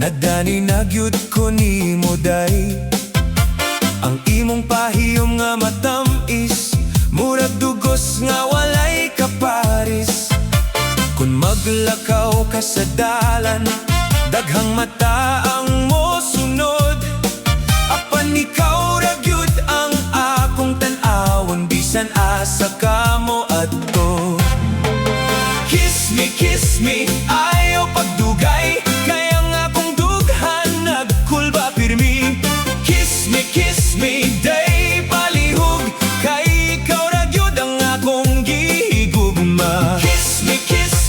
Nadani na gyud ko nimo day. Ang imong pahiyom nga matamis, murag dugos nga walay kaparis. Kung maglakaw ka sa dalan, daghang mata ang mosunod. Apan ikaw ra gyud ang akong tan-awon, bisan asa ka mo adto. Kiss me, ayaw pagdugay, kaya nga kung dughan nagkulba pirmi. Kiss me, day palihog, kay ikaw ra gyud ang akong gihigugma. Kiss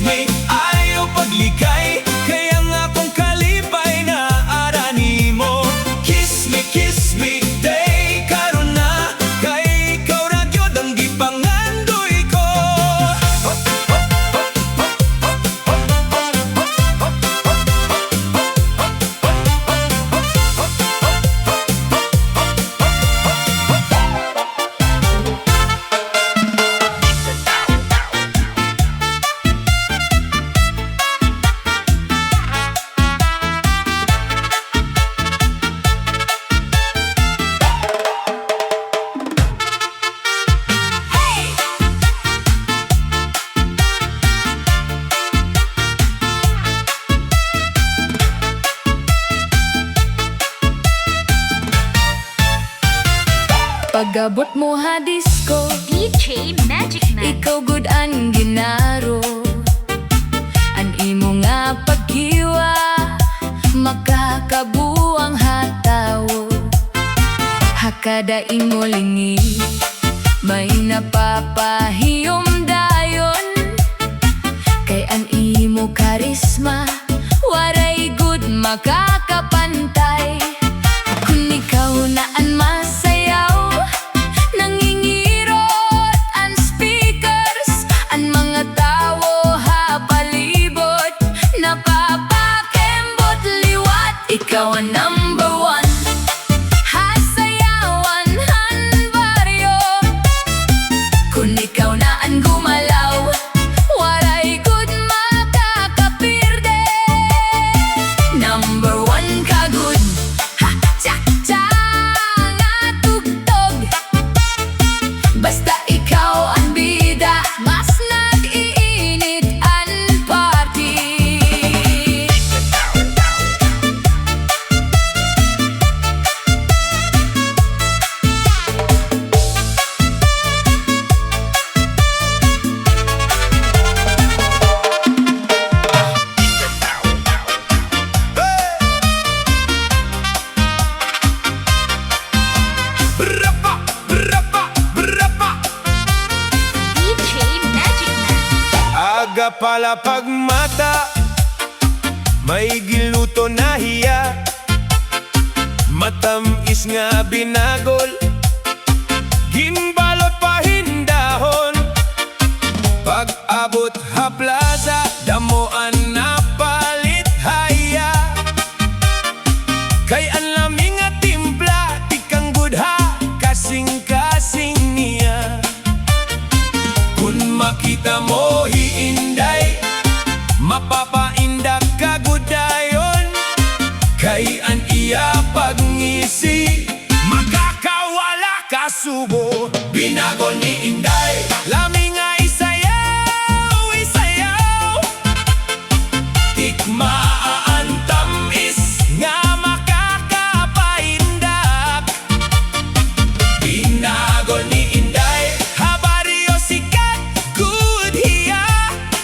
me, ayaw paglikay, kaya nga kung kalipay na arani mo. Kiss me, day karon na, kay ikaw ra gyud ang gipangandoy ko. Pag-abot mo ha disco, DJ Magic Man. ikaw good ang ginaro. Ang imo nga paghiwa, makakabuang hatawo. Hakada imo lingi, may napapahiyom dayon. Kay ang imo karisma, waray good makakapantay. Kung ikaw naan masayaw, nangingirot ang speakers, ang mga tawo ha palibot, napapakembot liwat. Ikaw ang number one, hasayawan han baryo. Kung ikaw na ang gumalaw, waray good makakapirde. Number one ka good, ha, cha, cha, nga tugtog. Basta ikaw ang bida, mas nag-iinit ang party. Brapa, brapa, brapa. DJ Magic Man. Aga pala pagmata, may giluto na hiya. Matamis nga binagol, ginbalot pahindahon. Pag-abot ha plaza, damoan na palit haya. Kay ang laming nga timpla, tikang gudha, kasing-kasing niya. Kung makita mo hiinday, mapapaindak ka gudayon. Kay an iya pagngisi, makakawala ka subo. Binagol ni Inday, laming nga isayaw, isayaw. Tikmaan tamis nga makakapaindak. Binagol ni Inday, habaryo sikat, good hiya.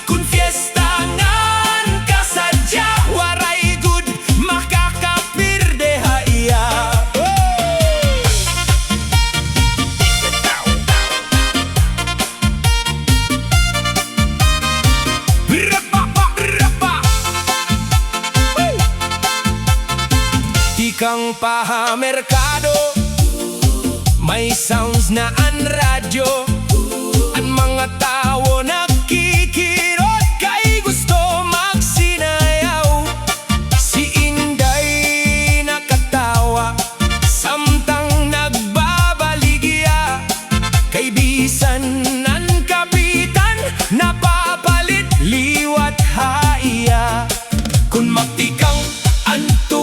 Kung fiesta ngan kasadya, waray good makakapirde ha iya. Rapa, rapa. Tikang paha merkado, may sounds na ang radyo. Ang mga tao nakikirot, kay gusto magsinayaw. Si Inday nakatawa, samtang nagbabaligya. Kay bisan nan kapitan, napapalit liwat haiya. Kung magtikang anto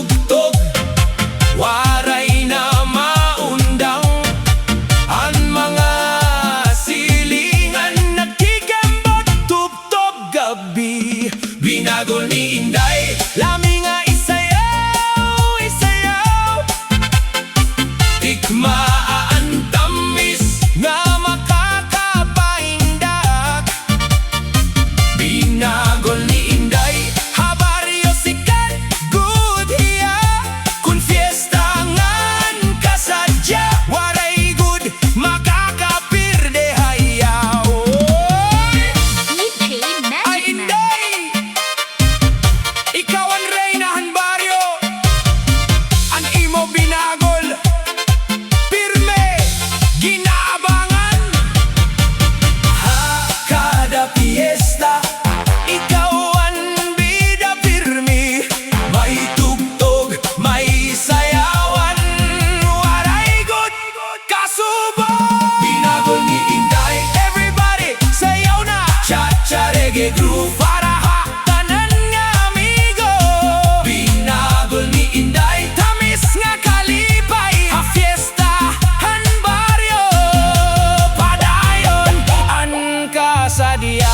Calle Gru Faraha tanan nga amigo. Binagol ni Inday tamis nga kalipay. A fiesta han baryo padayon an kasadya.